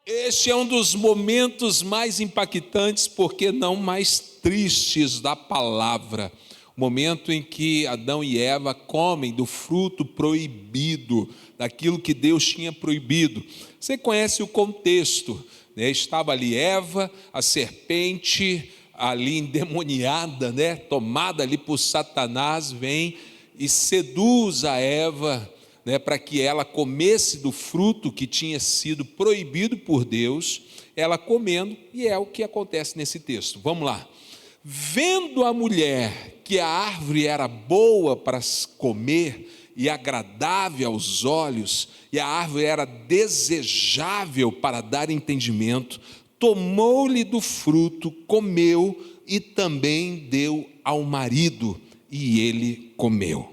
Este é um dos momentos mais impactantes, porque não mais tristes da palavra. O momento em que Adão e Eva comem do fruto proibido, daquilo que Deus tinha proibido. Você conhece o contexto, né? Estava ali Eva, a serpente ali endemoniada, né? Tomada ali por Satanás, vem e seduz a Eva, né, para que ela comesse do fruto que tinha sido proibido por Deus, ela comendo, e é o que acontece nesse texto. Vamos lá. Vendo a mulher que a árvore era boa para comer e agradável aos olhos, e a árvore era desejável para dar entendimento, tomou-lhe do fruto, comeu e também deu ao marido, e ele comeu.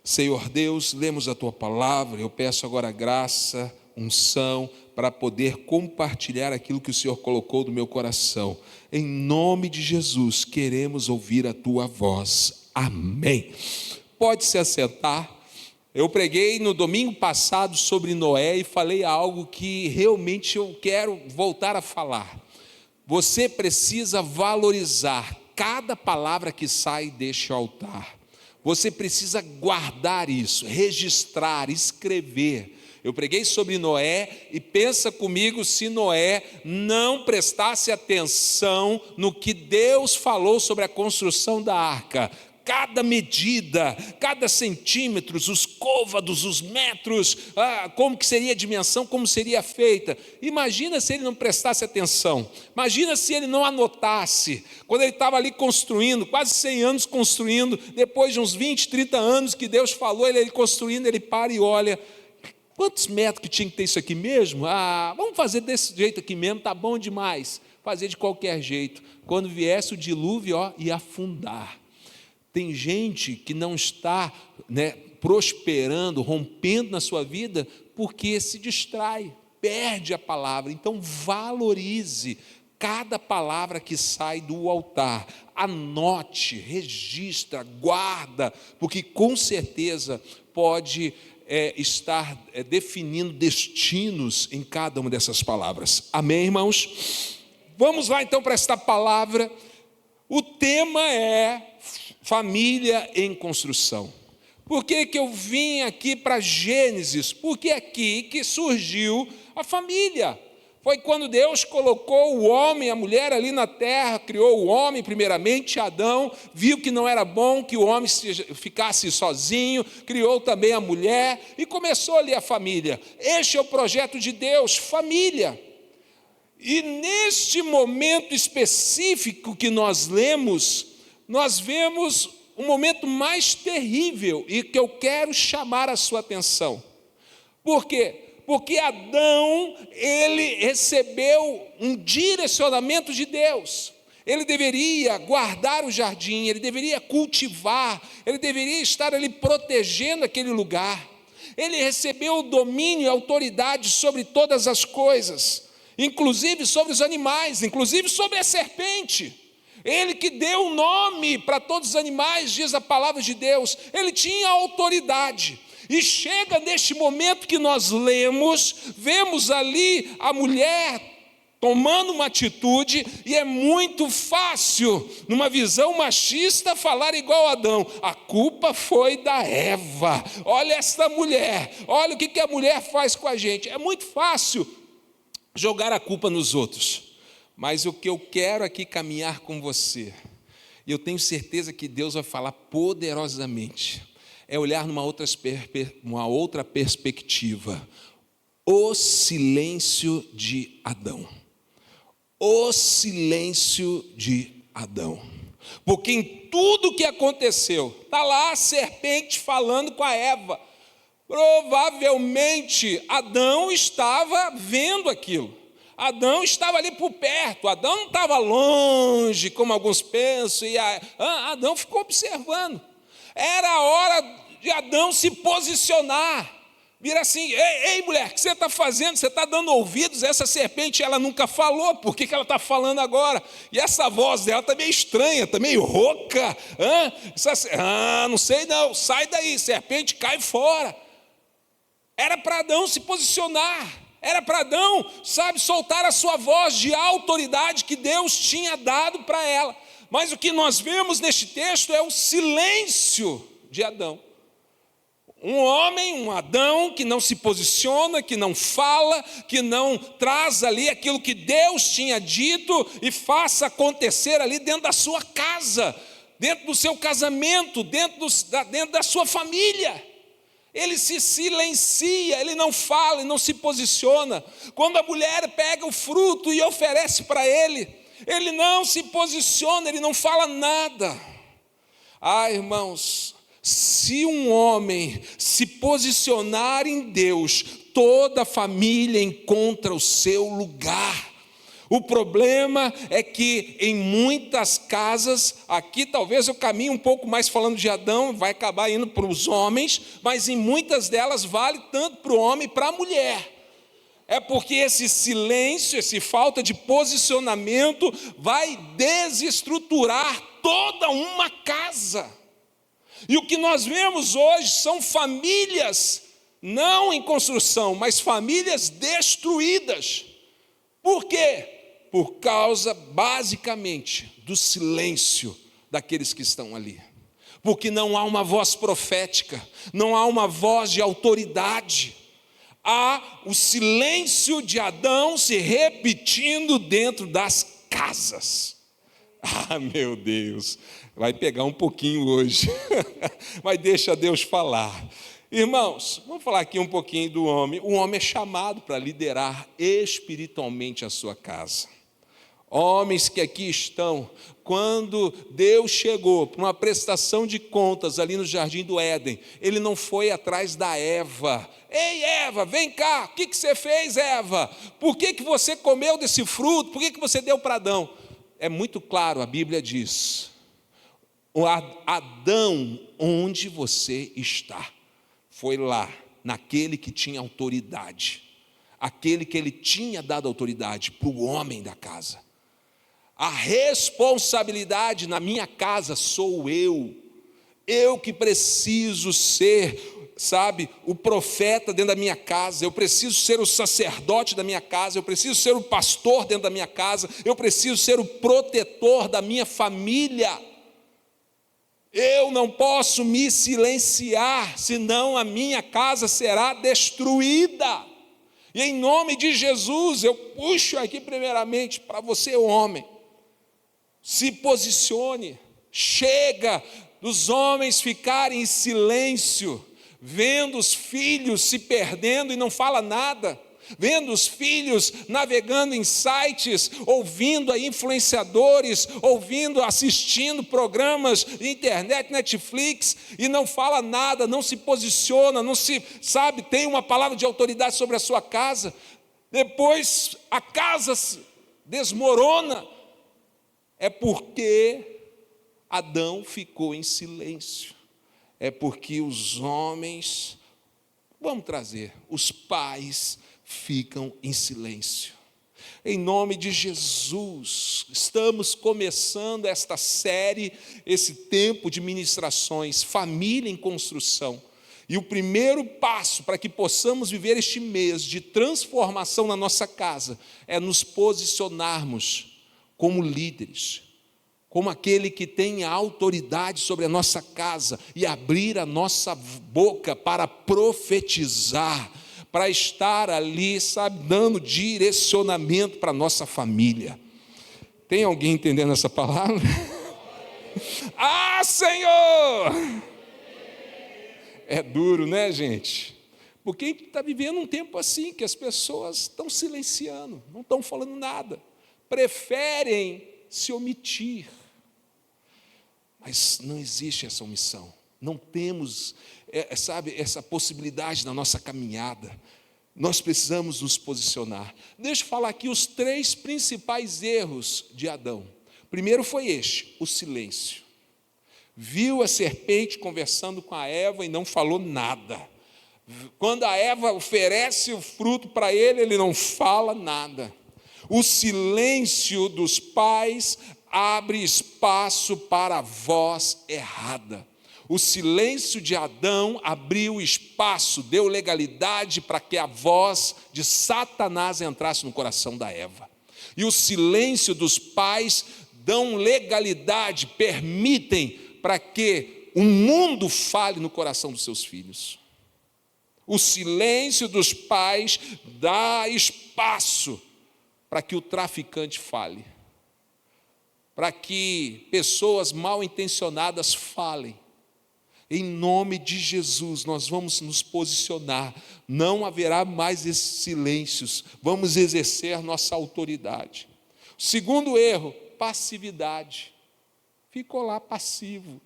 Senhor Deus, lemos a Tua palavra, eu peço agora graça, unção, para poder compartilhar aquilo que o Senhor colocou no meu coração. Em nome de Jesus, queremos ouvir a Tua voz. Amém. Pode se assentar. Eu preguei no domingo passado sobre Noé e falei algo que realmente eu quero voltar a falar. Você precisa valorizar cada palavra que sai deste altar. Você precisa guardar isso, registrar, escrever. Eu preguei sobre Noé e pensa comigo se Noé não prestasse atenção no que Deus falou sobre a construção da arca. Cada medida, cada centímetro, os côvados, os metros, como que seria a dimensão, como seria feita. Imagina se ele não prestasse atenção, imagina se ele não anotasse, quando ele estava ali construindo, quase 100 anos construindo, depois de uns 20, 30 anos que Deus falou, ele construindo, ele para e olha, quantos metros que tinha que ter isso aqui mesmo? Vamos fazer desse jeito aqui mesmo, tá bom demais, fazer de qualquer jeito. Quando viesse o dilúvio, ia afundar. Tem gente que não está, prosperando, rompendo na sua vida, porque se distrai, perde a palavra. Então valorize cada palavra que sai do altar, anote, registra, guarda, porque com certeza pode estar definindo destinos em cada uma dessas palavras. Amém, irmãos? Vamos lá então para esta palavra. O tema é família em construção. Por que eu vim aqui para Gênesis? Porque é aqui que surgiu a família. Foi quando Deus colocou o homem e a mulher ali na terra, criou o homem primeiramente, Adão, viu que não era bom que o homem ficasse sozinho, criou também a mulher e começou ali a família. Este é o projeto de Deus, família. E neste momento específico que nós lemos, nós vemos um momento mais terrível e que eu quero chamar a sua atenção. Por quê? Porque Adão, ele recebeu um direcionamento de Deus. Ele deveria guardar o jardim, ele deveria cultivar, ele deveria estar ali protegendo aquele lugar. Ele recebeu o domínio e autoridade sobre todas as coisas, inclusive sobre os animais, inclusive sobre a serpente. Ele que deu o nome para todos os animais, diz a palavra de Deus, ele tinha autoridade. E chega neste momento que nós lemos, vemos ali a mulher tomando uma atitude, e é muito fácil, numa visão machista, falar igual a Adão, a culpa foi da Eva, olha esta mulher, olha o que a mulher faz com a gente. É muito fácil jogar a culpa nos outros. Mas o que eu quero aqui caminhar com você, e eu tenho certeza que Deus vai falar poderosamente, é olhar numa outra perspectiva. O silêncio de Adão. O silêncio de Adão. Porque em tudo que aconteceu, está lá a serpente falando com a Eva. Provavelmente Adão estava vendo aquilo. Adão estava ali por perto, Adão não estava longe, como alguns pensam, e Adão ficou observando. Era a hora de Adão se posicionar, vira assim, ei mulher, o que você está fazendo? Você está dando ouvidos? Essa serpente, ela nunca falou, por que ela está falando agora? E essa voz dela está meio estranha, está meio rouca, não sei não, sai daí, serpente, cai fora. Era para Adão se posicionar. Era para Adão, soltar a sua voz de autoridade que Deus tinha dado para ela. Mas o que nós vemos neste texto é o silêncio de Adão. Um homem, um Adão que não se posiciona, que não fala, que não traz ali aquilo que Deus tinha dito e faça acontecer ali dentro da sua casa, dentro do seu casamento, dentro da sua família. Ele se silencia, ele não fala e não se posiciona. Quando a mulher pega o fruto e oferece para ele, ele não se posiciona, ele não fala nada. Irmãos, se um homem se posicionar em Deus, toda a família encontra o seu lugar. O problema é que em muitas casas, aqui talvez eu caminhe um pouco mais falando de Adão, vai acabar indo para os homens, mas em muitas delas vale tanto para o homem e para a mulher. É porque esse silêncio, essa falta de posicionamento vai desestruturar toda uma casa. E o que nós vemos hoje são famílias, não em construção, mas famílias destruídas. Por quê? Por causa, basicamente, do silêncio daqueles que estão ali. Porque não há uma voz profética, não há uma voz de autoridade. Há o silêncio de Adão se repetindo dentro das casas. Meu Deus, vai pegar um pouquinho hoje, mas deixa Deus falar. Irmãos, vamos falar aqui um pouquinho do homem. O homem é chamado para liderar espiritualmente a sua casa. Homens que aqui estão, quando Deus chegou para uma prestação de contas ali no jardim do Éden, ele não foi atrás da Eva. Ei, Eva, vem cá, o que você fez, Eva? Por que você comeu desse fruto? Por que você deu para Adão? É muito claro, a Bíblia diz: Adão, onde você está? Foi lá, naquele que tinha autoridade, aquele que ele tinha dado autoridade para o homem da casa. A responsabilidade na minha casa sou eu que preciso ser, o profeta dentro da minha casa, eu preciso ser o sacerdote da minha casa, eu preciso ser o pastor dentro da minha casa, eu preciso ser o protetor da minha família. Eu não posso me silenciar, senão a minha casa será destruída. E em nome de Jesus, eu puxo aqui primeiramente para você, homem, se posicione. Chega dos homens ficarem em silêncio, vendo os filhos se perdendo e não fala nada, vendo os filhos navegando em sites, ouvindo aí influenciadores, assistindo programas de internet, Netflix, e não fala nada, não se posiciona, não se, tem uma palavra de autoridade sobre a sua casa. Depois a casa desmorona. É porque Adão ficou em silêncio. É porque os homens, os pais ficam em silêncio. Em nome de Jesus, estamos começando esta série, esse tempo de ministrações, família em construção. E o primeiro passo para que possamos viver este mês de transformação na nossa casa é nos posicionarmos como líderes, como aquele que tem a autoridade sobre a nossa casa e abrir a nossa boca para profetizar, para estar ali, dando direcionamento para a nossa família. Tem alguém entendendo essa palavra? Senhor! É duro, né, gente? Porque a gente está vivendo um tempo assim, que as pessoas estão silenciando, não estão falando nada, preferem se omitir. Mas não existe essa omissão. Não temos, essa possibilidade na nossa caminhada. Nós precisamos nos posicionar. Deixa eu falar aqui os 3 principais erros de Adão. Primeiro foi o silêncio. Viu a serpente conversando com a Eva e não falou nada. Quando a Eva oferece o fruto para ele, ele não fala nada. O silêncio dos pais abre espaço para a voz errada. O silêncio de Adão abriu espaço, deu legalidade para que a voz de Satanás entrasse no coração da Eva. E o silêncio dos pais dão legalidade, permitem para que o mundo fale no coração dos seus filhos. O silêncio dos pais dá espaço para que o traficante fale, para que pessoas mal intencionadas falem. Em nome de Jesus, nós vamos nos posicionar, não haverá mais esses silêncios, vamos exercer nossa autoridade. Segundo erro, passividade. Ficou lá passivo.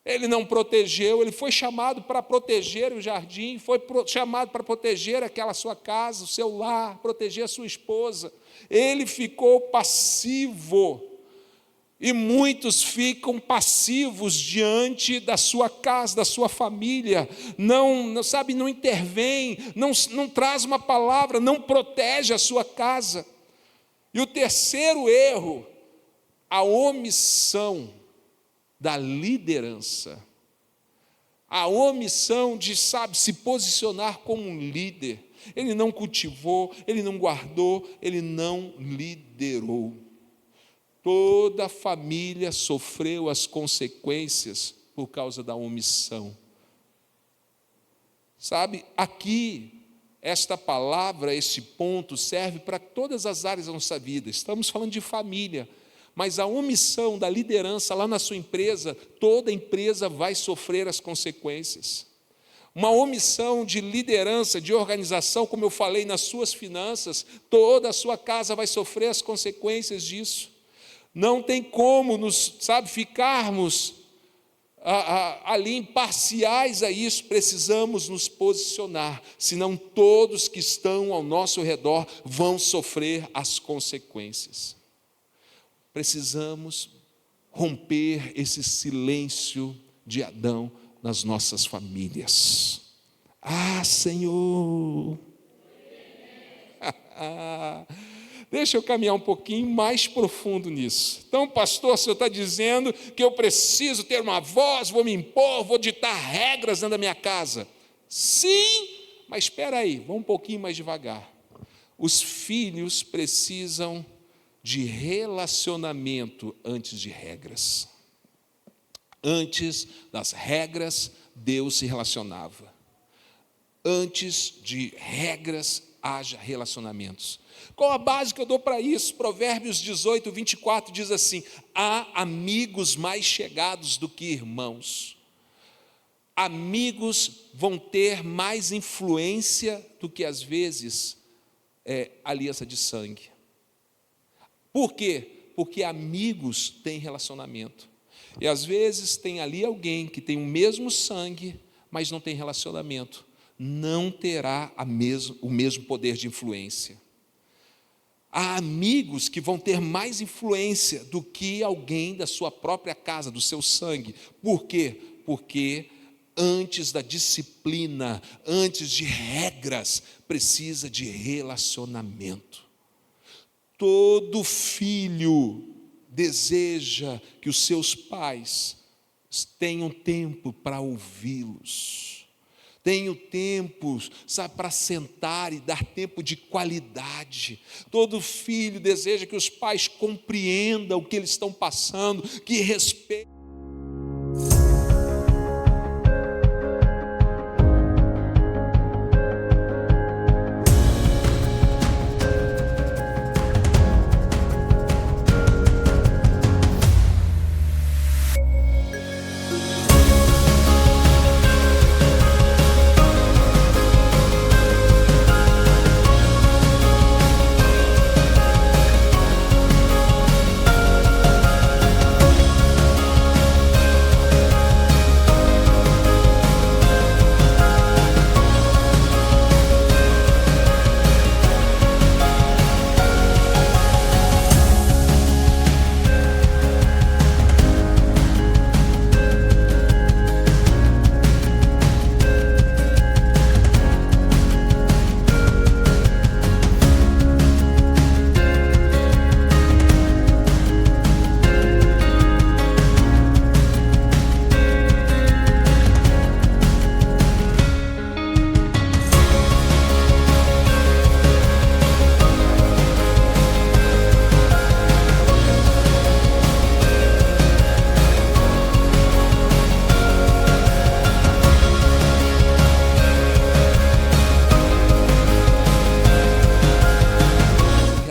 Ele não protegeu, ele foi chamado para proteger o jardim, foi chamado para proteger aquela sua casa, o seu lar, proteger a sua esposa. Ele ficou passivo. E muitos ficam passivos diante da sua casa, da sua família, não intervém, não traz uma palavra, não protege a sua casa. E o terceiro erro, a omissão da liderança. A omissão de, se posicionar como um líder. Ele não cultivou, ele não guardou, ele não liderou. Toda a família sofreu as consequências por causa da omissão. Aqui, esta palavra, esse ponto, serve para todas as áreas da nossa vida. Estamos falando de família, mas a omissão da liderança lá na sua empresa, toda a empresa vai sofrer as consequências. Uma omissão de liderança, de organização, como eu falei, nas suas finanças, toda a sua casa vai sofrer as consequências disso. Não tem como ficarmos ali imparciais a isso, precisamos nos posicionar, senão todos que estão ao nosso redor vão sofrer as consequências. Precisamos romper esse silêncio de Adão nas nossas famílias. Senhor! Deixa eu caminhar um pouquinho mais profundo nisso. Então, pastor, o senhor está dizendo que eu preciso ter uma voz, vou me impor, vou ditar regras dentro da minha casa. Sim, mas espera aí, vamos um pouquinho mais devagar. Os filhos precisam de relacionamento antes de regras. Antes das regras, Deus se relacionava. Antes de regras, haja relacionamentos. Qual a base que eu dou para isso? Provérbios 18, 24 diz assim: há amigos mais chegados do que irmãos. Amigos vão ter mais influência do que, às vezes, aliança de sangue. Por quê? Porque amigos têm relacionamento. E, às vezes, tem ali alguém que tem o mesmo sangue, mas não tem relacionamento. Não terá o mesmo poder de influência. Há amigos que vão ter mais influência do que alguém da sua própria casa, do seu sangue. Por quê? Porque antes da disciplina, antes de regras, precisa de relacionamento. Todo filho deseja que os seus pais tenham tempo para ouvi-los. Tenho tempo, para sentar e dar tempo de qualidade. Todo filho deseja que os pais compreendam o que eles estão passando, que respeitem.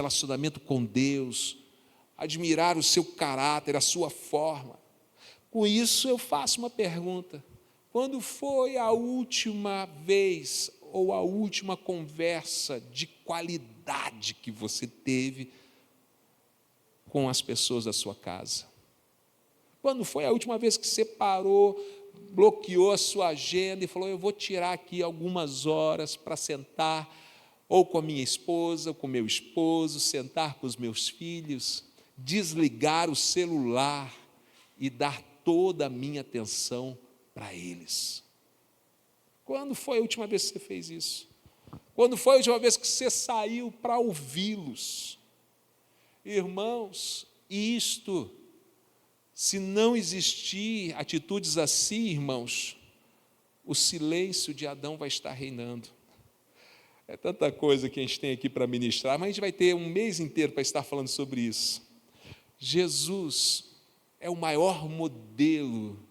relacionamento com Deus, admirar o seu caráter, a sua forma. Com isso eu faço uma pergunta: quando foi a última vez ou a última conversa de qualidade que você teve com as pessoas da sua casa? Quando foi a última vez que você parou, bloqueou a sua agenda e falou: eu vou tirar aqui algumas horas para sentar, ou com a minha esposa, ou com o meu esposo, sentar com os meus filhos, desligar o celular e dar toda a minha atenção para eles? Quando foi a última vez que você fez isso? Quando foi a última vez que você saiu para ouvi-los? Irmãos, isto, se não existir atitudes assim, irmãos, o silêncio de Adão vai estar reinando. É tanta coisa que a gente tem aqui para ministrar, mas a gente vai ter um mês inteiro para estar falando sobre isso. Jesus é o maior modelo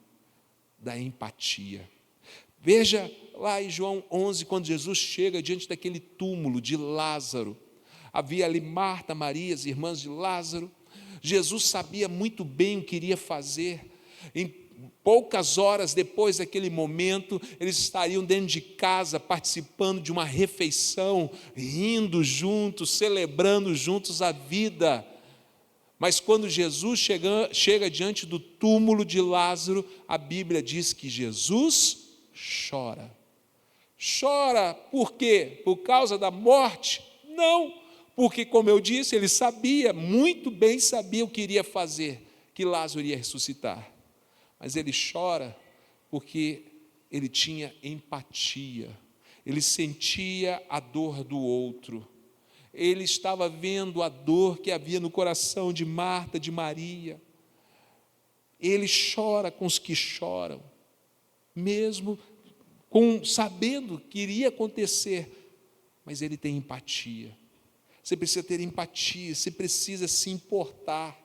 da empatia. Veja lá em João 11, quando Jesus chega diante daquele túmulo de Lázaro. Havia ali Marta, Maria, as irmãs de Lázaro. Jesus sabia muito bem o que iria fazer. Em poucas horas depois daquele momento, eles estariam dentro de casa, participando de uma refeição, rindo juntos, celebrando juntos a vida. Mas quando Jesus chega diante do túmulo de Lázaro, a Bíblia diz que Jesus chora. Chora por quê? Por causa da morte? Não, porque, como eu disse, ele sabia, muito bem sabia o que iria fazer, que Lázaro iria ressuscitar. Mas ele chora porque ele tinha empatia, ele sentia a dor do outro, ele estava vendo a dor que havia no coração de Marta, de Maria. Ele chora com os que choram, mesmo sabendo que iria acontecer, mas ele tem empatia. Você precisa ter empatia, você precisa se importar.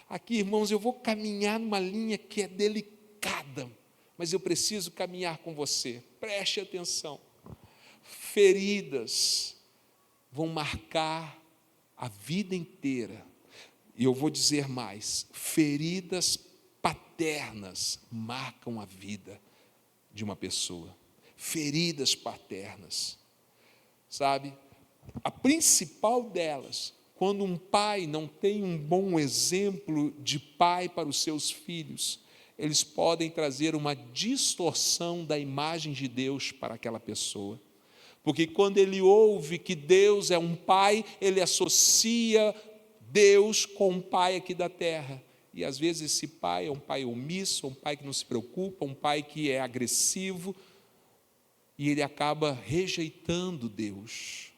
Aqui, irmãos, eu vou caminhar numa linha que é delicada, mas eu preciso caminhar com você. Preste atenção. Feridas vão marcar a vida inteira. E eu vou dizer mais: feridas paternas marcam a vida de uma pessoa. Feridas paternas. Sabe? A principal delas, quando um pai não tem um bom exemplo de pai para os seus filhos, eles podem trazer uma distorção da imagem de Deus para aquela pessoa. Porque quando ele ouve que Deus é um pai, ele associa Deus com um pai aqui da terra. E às vezes esse pai é um pai omisso, um pai que não se preocupa, um pai que é agressivo, e ele acaba rejeitando Deus.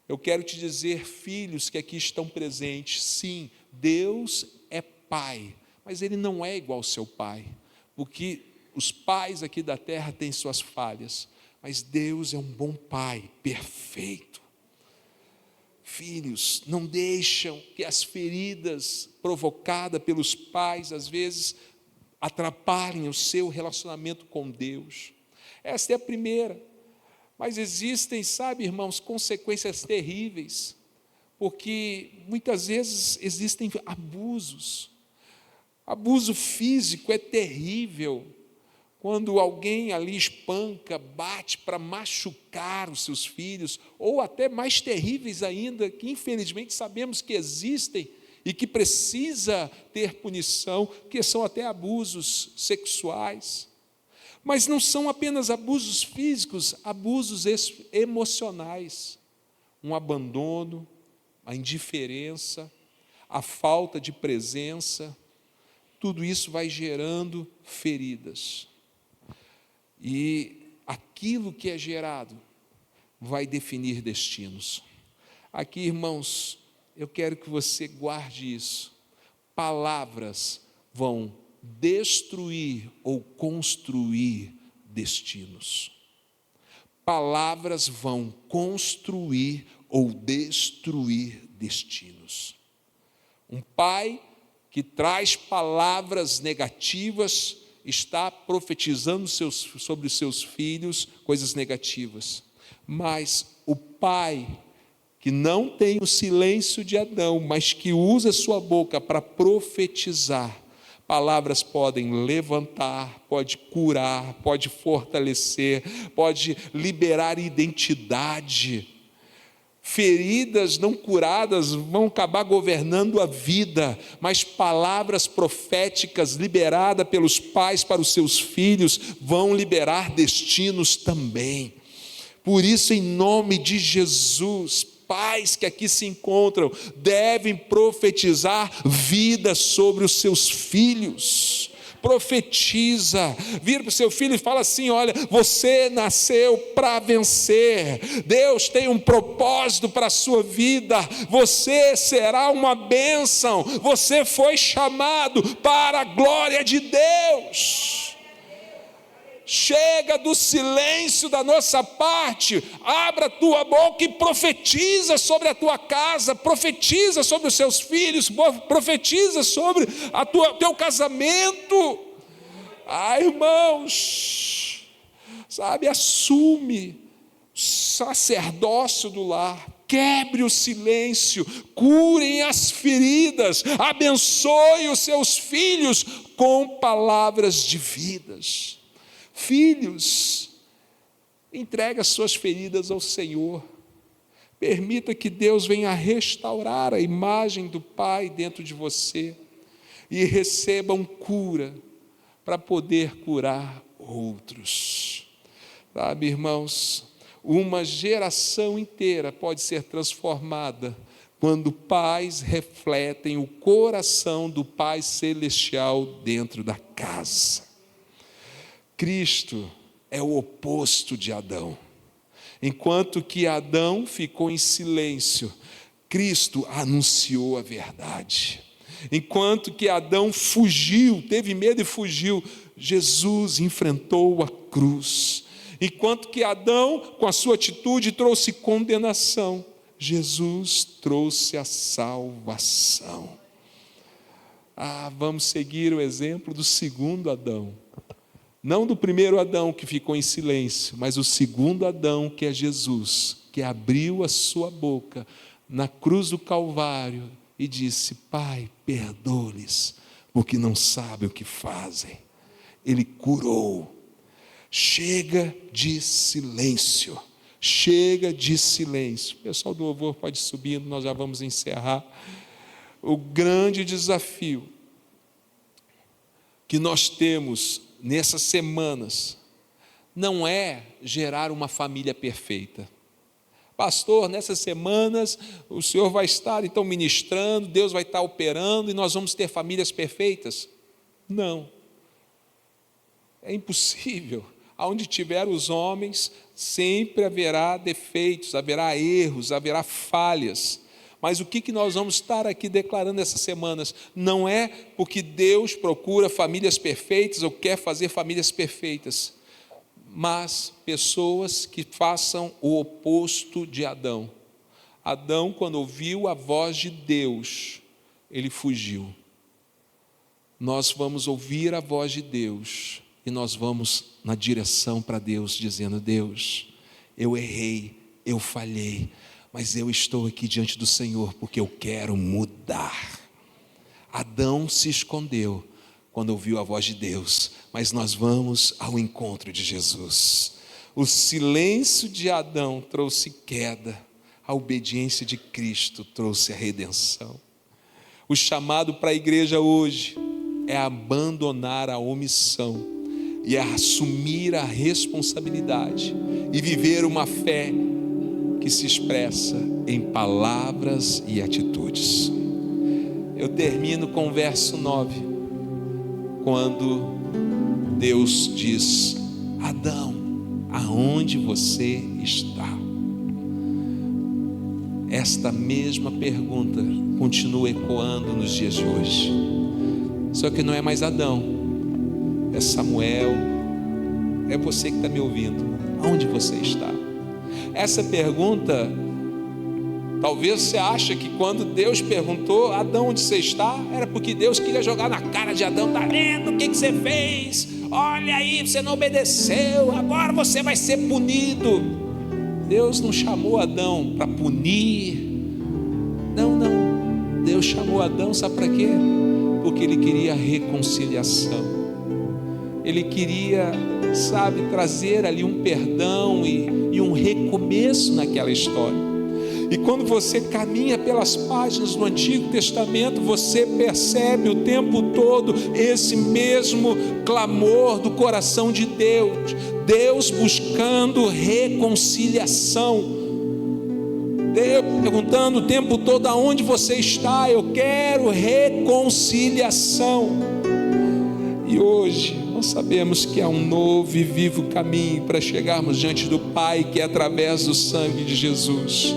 Eu quero te dizer, filhos que aqui estão presentes, sim, Deus é pai, mas ele não é igual ao seu pai, porque os pais aqui da terra têm suas falhas, mas Deus é um bom pai, perfeito. Filhos, não deixam que as feridas provocadas pelos pais, às vezes, atrapalhem o seu relacionamento com Deus. Esta é a primeira. Mas existem, sabe, irmãos, consequências terríveis, porque muitas vezes existem abusos. Abuso físico é terrível, quando alguém ali espanca, bate para machucar os seus filhos, ou até mais terríveis ainda, que infelizmente sabemos que existem e que precisa ter punição, que são até abusos sexuais. Mas não são apenas abusos físicos, abusos emocionais. Um abandono, a indiferença, a falta de presença, tudo isso vai gerando feridas. E aquilo que é gerado vai definir destinos. Aqui, irmãos, eu quero que você guarde isso. Palavras vão destruir ou construir destinos. Palavras vão construir ou destruir destinos. Um pai que traz palavras negativas está profetizando sobre os seus filhos coisas negativas. Mas o pai que não tem o silêncio de Adão, mas que usa sua boca para profetizar, palavras podem levantar, pode curar, pode fortalecer, pode liberar identidade. Feridas não curadas vão acabar governando a vida, mas palavras proféticas liberadas pelos pais para os seus filhos vão liberar destinos também. Por isso, em nome de Jesus, pais que aqui se encontram devem profetizar vida sobre os seus filhos. Profetiza, vira para o seu filho e fala assim: olha, você nasceu para vencer, Deus tem um propósito para a sua vida, você será uma bênção, você foi chamado para a glória de Deus. Chega do silêncio da nossa parte, abra a tua boca e profetiza sobre a tua casa, profetiza sobre os seus filhos, profetiza sobre teu casamento. Irmãos, sabe, assume o sacerdócio do lar, quebre o silêncio, curem as feridas, abençoe os seus filhos com palavras de vidas. Filhos, entregue as suas feridas ao Senhor, permita que Deus venha restaurar a imagem do Pai dentro de você, e recebam cura, para poder curar outros. Sabe, irmãos, uma geração inteira pode ser transformada, quando pais refletem o coração do Pai Celestial dentro da casa. Cristo é o oposto de Adão. Enquanto que Adão ficou em silêncio, Cristo anunciou a verdade. Enquanto que Adão fugiu, teve medo e fugiu, Jesus enfrentou a cruz. Enquanto que Adão, com a sua atitude, trouxe condenação, Jesus trouxe a salvação. Vamos seguir o exemplo do segundo Adão. Não do primeiro Adão que ficou em silêncio, mas o segundo Adão, que é Jesus, que abriu a sua boca na cruz do Calvário e disse: Pai, perdoa-lhes, porque não sabem o que fazem. Ele curou. Chega de silêncio, chega de silêncio. O pessoal do louvor pode subir, nós já vamos encerrar. O grande desafio que nós temos nessas semanas não é gerar uma família perfeita. Pastor, nessas semanas o Senhor vai estar então ministrando, Deus vai estar operando e nós vamos ter famílias perfeitas? Não, é impossível. Aonde tiver os homens, sempre haverá defeitos, haverá erros, haverá falhas. Mas o que nós vamos estar aqui declarando essas semanas? Não é porque Deus procura famílias perfeitas ou quer fazer famílias perfeitas, mas pessoas que façam o oposto de Adão. Adão, quando ouviu a voz de Deus, ele fugiu. Nós vamos ouvir a voz de Deus e nós vamos na direção para Deus, dizendo: Deus, eu errei, eu falhei, mas eu estou aqui diante do Senhor porque eu quero mudar. Adão se escondeu quando ouviu a voz de Deus, mas nós vamos ao encontro de Jesus. O silêncio de Adão trouxe queda, a obediência de Cristo trouxe a redenção. O chamado para a igreja hoje é abandonar a omissão e assumir a responsabilidade e viver uma fé que se expressa em palavras e atitudes. Eu termino com o verso 9, quando Deus diz: Adão, aonde você está? Esta mesma pergunta continua ecoando nos dias de hoje, só que não é mais Adão, é Samuel, é você que está me ouvindo. Aonde você está? Essa pergunta, talvez você ache que quando Deus perguntou: Adão, onde você está? Era porque Deus queria jogar na cara de Adão: está vendo o que você fez? Olha aí, você não obedeceu, agora você vai ser punido. Deus não chamou Adão para punir. Não. Deus chamou Adão, sabe para quê? Porque Ele queria reconciliação. Ele queria, trazer ali um perdão e um recomeço naquela história. E quando você caminha pelas páginas do Antigo Testamento, você percebe o tempo todo esse mesmo clamor do coração de Deus. Deus buscando reconciliação. Deus perguntando o tempo todo: aonde você está? Eu quero reconciliação. E hoje nós sabemos que há um novo e vivo caminho para chegarmos diante do Pai, que é através do sangue de Jesus.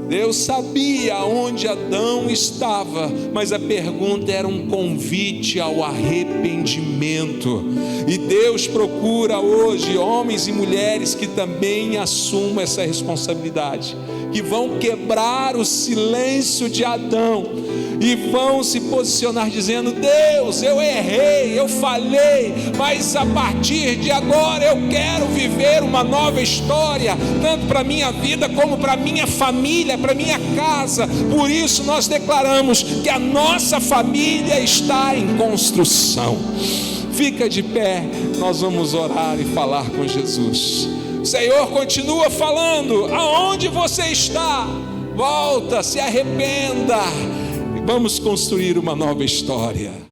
Deus sabia onde Adão estava, mas a pergunta era um convite ao arrependimento. E Deus procura hoje homens e mulheres que também assumam essa responsabilidade, que vão quebrar o silêncio de Adão e vão se posicionar dizendo: Deus, eu errei, eu falhei, mas a partir de agora eu quero viver uma nova história, tanto para a minha vida como para a minha família, para a minha casa. Por isso nós declaramos que a nossa família está em construção. Fica de pé, nós vamos orar e falar com Jesus. O Senhor continua falando: aonde você está? Volta, se arrependa. Vamos construir uma nova história.